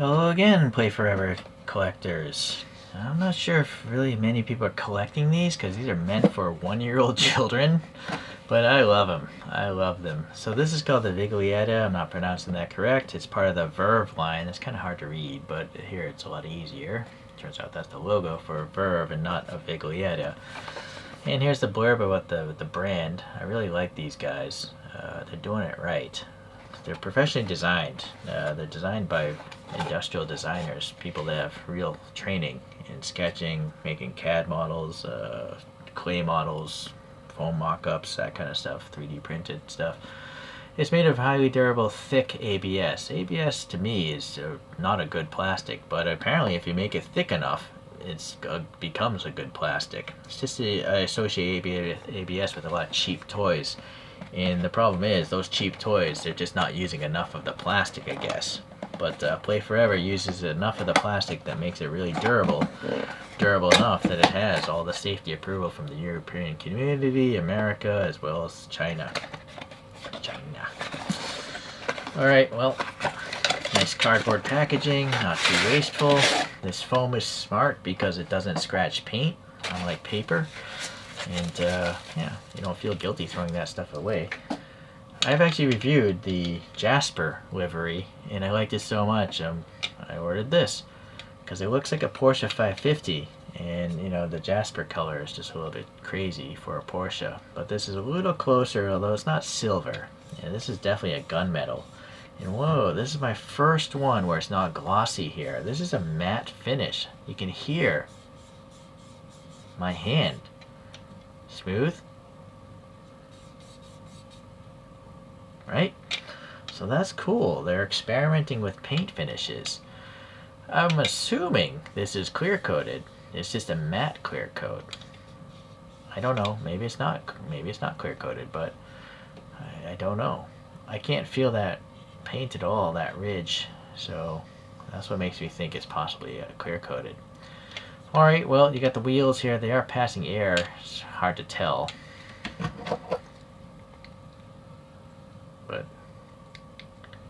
Hello again, Playforever collectors. I'm not sure if really many people are collecting these because these are meant for 1-year-old children, but I love them. I love them. So this is called the Viglietta. I'm not pronouncing that correct. It's part of the Verve line. It's kind of hard to read, but here it's a lot easier. Turns out that's the logo for Verve and not a Viglietta. And here's the blurb about the brand. I really like these guys. They're doing it right. They're professionally designed. They're designed by industrial designers, people that have real training in sketching, making CAD models, clay models, foam mock-ups, that kind of stuff, 3D printed stuff. It's made of highly durable, thick ABS. ABS to me is not a good plastic, but apparently if you make it thick enough, it becomes a good plastic. It's just I associate ABS with a lot of cheap toys. And the problem is, those cheap toys, they're just not using enough of the plastic, I guess. But Playforever uses enough of the plastic that makes it really durable. Durable enough that it has all the safety approval from the European community, America, as well as China. Alright, well, nice cardboard packaging, not too wasteful. This foam is smart because it doesn't scratch paint, unlike paper. And yeah, you don't feel guilty throwing that stuff away. I've actually reviewed the Jasper livery, and I liked it so much, I ordered this because it looks like a Porsche 550, and you know, the Jasper color is just a little bit crazy for a Porsche, but this is a little closer, although it's not silver. Yeah, this is definitely a gunmetal. And whoa, this is my first one where it's not glossy here. This is a matte finish. You can hear my hand. Smooth, right? So that's cool. They're experimenting with paint finishes. I'm assuming this is clear coated. It's just a matte clear coat. I don't know. Maybe it's not clear coated, but I don't know. I can't feel that paint at all, that ridge. So that's what makes me think it's possibly clear coated. Alright, well, you got the wheels here. They are passing air. It's hard to tell. But,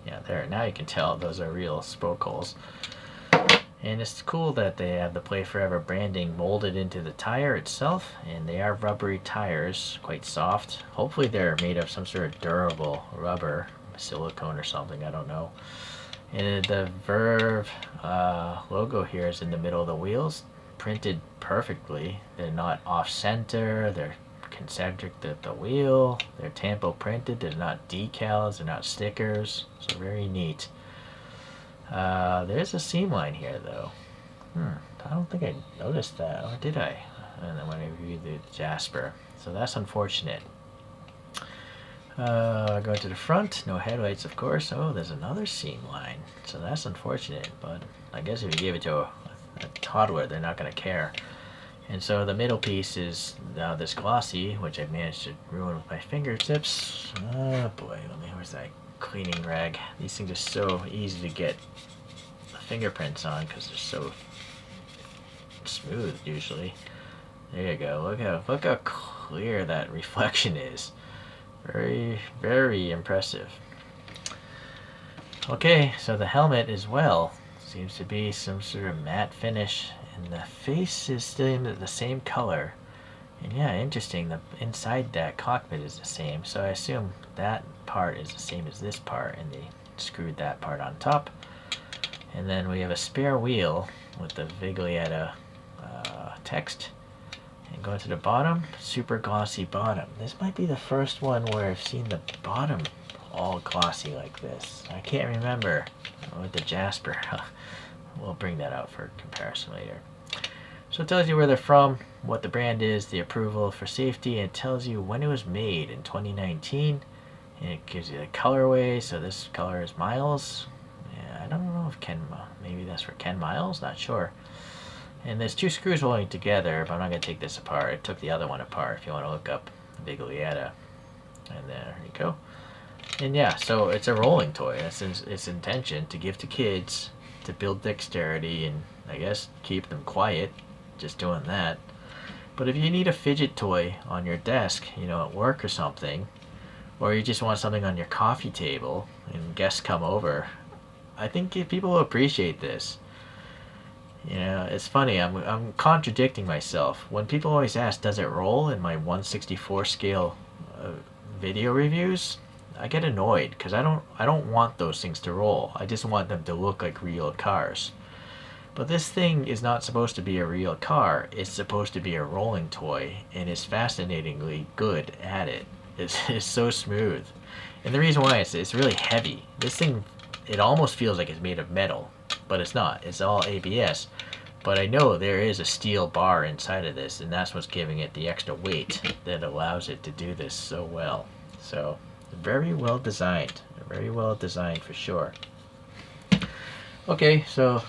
yeah, there. Now you can tell those are real spoke holes. And it's cool that they have the Playforever branding molded into the tire itself. And they are rubbery tires, quite soft. Hopefully they're made of some sort of durable rubber, silicone or something, I don't know. And the Verve logo here is in the middle of the wheels. Printed perfectly. They're not off-center, they're concentric at the wheel, they're tampo printed, they're not decals, they're not stickers, so very neat. There's a seam line here though. I don't think I noticed that, or did I? And then when I reviewed the Jasper, so that's unfortunate. Go to the front, no headlights of course. Oh, there's another seam line, so that's unfortunate, but I guess if you give it to a toddler, they're not going to care. And so the middle piece is now this glossy, which I've managed to ruin with my fingertips. Oh boy, where's that cleaning rag? These things are so easy to get fingerprints on because they're so smooth usually. There you go. Look how clear that reflection is. Very, very impressive. Okay, so the helmet as well seems to be some sort of matte finish, and the face is still the same color. And yeah, interesting, the inside that cockpit is the same, so I assume that part is the same as this part, and they screwed that part on top. And then we have a spare wheel with the Viglietta text. And going to the bottom, super glossy bottom. This might be the first one where I've seen the bottom all glossy like this. I can't remember with the Jasper. We'll bring that out for comparison later. So it tells you where they're from, what the brand is, the approval for safety, and it tells you when it was made in 2019. And it gives you the colorway, so this color is Miles. Yeah, I don't know if maybe that's for Ken Miles, not sure. And there's two screws holding together, but I'm not going to take this apart. I took the other one apart if you want to look up Viglietta. And there you go. And yeah, so it's a rolling toy. That's its intention, to give to kids, to build dexterity, and I guess keep them quiet, just doing that. But if you need a fidget toy on your desk, you know, at work or something, or you just want something on your coffee table and guests come over, I think people will appreciate this. You know, it's funny. I'm contradicting myself. When people always ask, "Does it roll?" in my 1/64 scale uh, video reviews, I get annoyed because I don't want those things to roll. I just want them to look like real cars. But this thing is not supposed to be a real car. It's supposed to be a rolling toy, and it's fascinatingly good at it. It's so smooth. And the reason why is it's really heavy. This thing, it almost feels like it's made of metal, but it's not. It's all ABS. But I know there is a steel bar inside of this, and that's what's giving it the extra weight that allows it to do this so well. So, very well designed. Very well designed for sure. Okay, so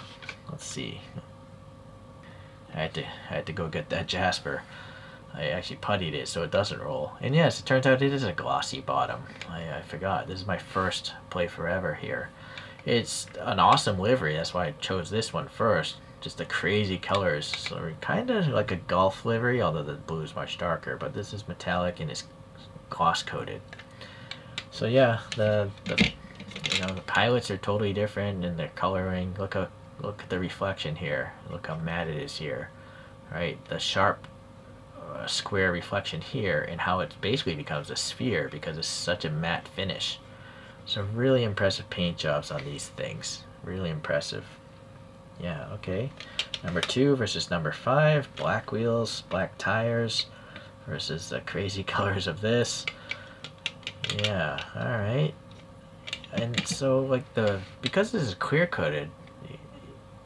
let's see. I had to go get that Jasper. I actually puttied it so it doesn't roll. And yes, it turns out it is a glossy bottom. I forgot. This is my first Playforever here. It's an awesome livery. That's why I chose this one first. Just the crazy colors. So kind of like a golf livery, although the blue is much darker. But this is metallic and it's gloss coated. So yeah, the pilots are totally different in their coloring. Look at the reflection here. Look how matte it is here. Right, the sharp square reflection here, and how it basically becomes a sphere because it's such a matte finish. So really impressive paint jobs on these things. Really impressive. Yeah, okay. Number 2 versus number 5. Black wheels, black tires versus the crazy colors of this. Yeah, alright. And so like because this is clear coated,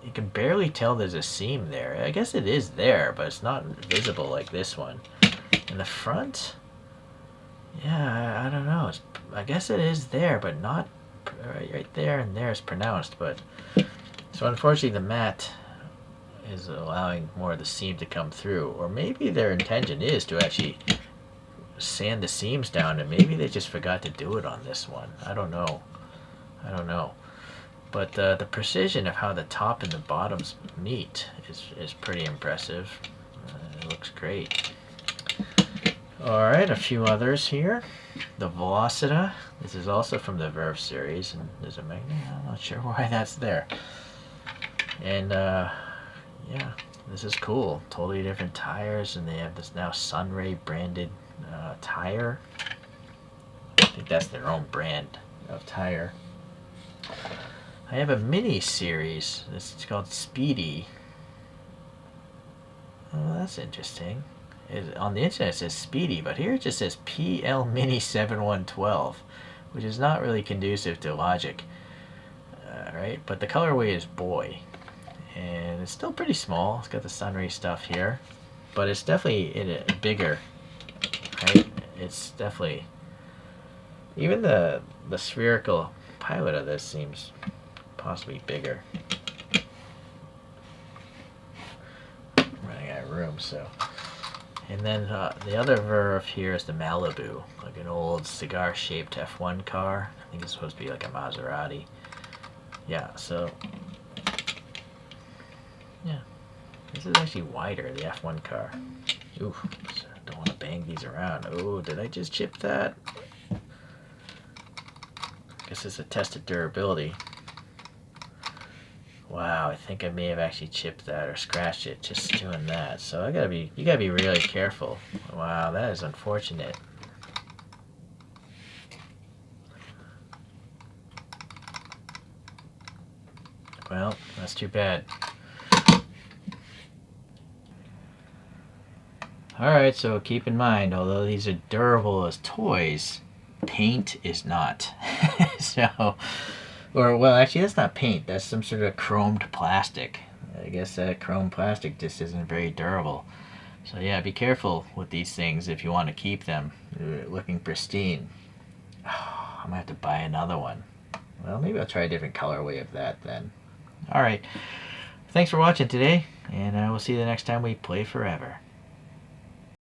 you can barely tell there's a seam there. I guess it is there, but it's not visible like this one. In the front, yeah, I don't know. I guess it is there, but not right there, and there is pronounced. But so unfortunately, the matte is allowing more of the seam to come through, or maybe their intention is to actually sand the seams down, and maybe they just forgot to do it on this one. I don't know. But the precision of how the top and the bottoms meet is pretty impressive. It looks great. Alright, a few others here. The Velocita. This is also from the Verve series, and there's a magnet. I'm not sure why that's there. And yeah, this is cool. Totally different tires, and they have this now Sunray branded tire. I think that's their own brand of tire. I have a mini series. It's called Speedy. Oh, that's interesting. On the internet it says Speedy, but here it just says PL Mini 7112, which is not really conducive to logic. Right? But the colorway is Boy. And it's still pretty small. It's got the Sunray stuff here. But it's definitely bigger. Right? It's definitely... Even the spherical pilot of this seems possibly bigger. Running out of room, so. And then the other Verve here is the Malibu, like an old cigar-shaped F1 car. I think it's supposed to be like a Maserati. Yeah, so. Yeah, this is actually wider, the F1 car. Ooh, don't want to bang these around. Oh, did I just chip that? Guess it's a test of durability. Wow, I think I may have actually chipped that or scratched it just doing that. So you gotta be really careful. Wow, that is unfortunate. Well, that's too bad. Alright, so keep in mind, although these are durable as toys, paint is not. So, well, actually, that's not paint. That's some sort of chromed plastic. I guess that chrome plastic just isn't very durable. So yeah, be careful with these things if you want to keep them looking pristine. Oh, I'm gonna have to buy another one. Well, maybe I'll try a different colorway of that then. Alright, thanks for watching today, and I will see you the next time we play forever.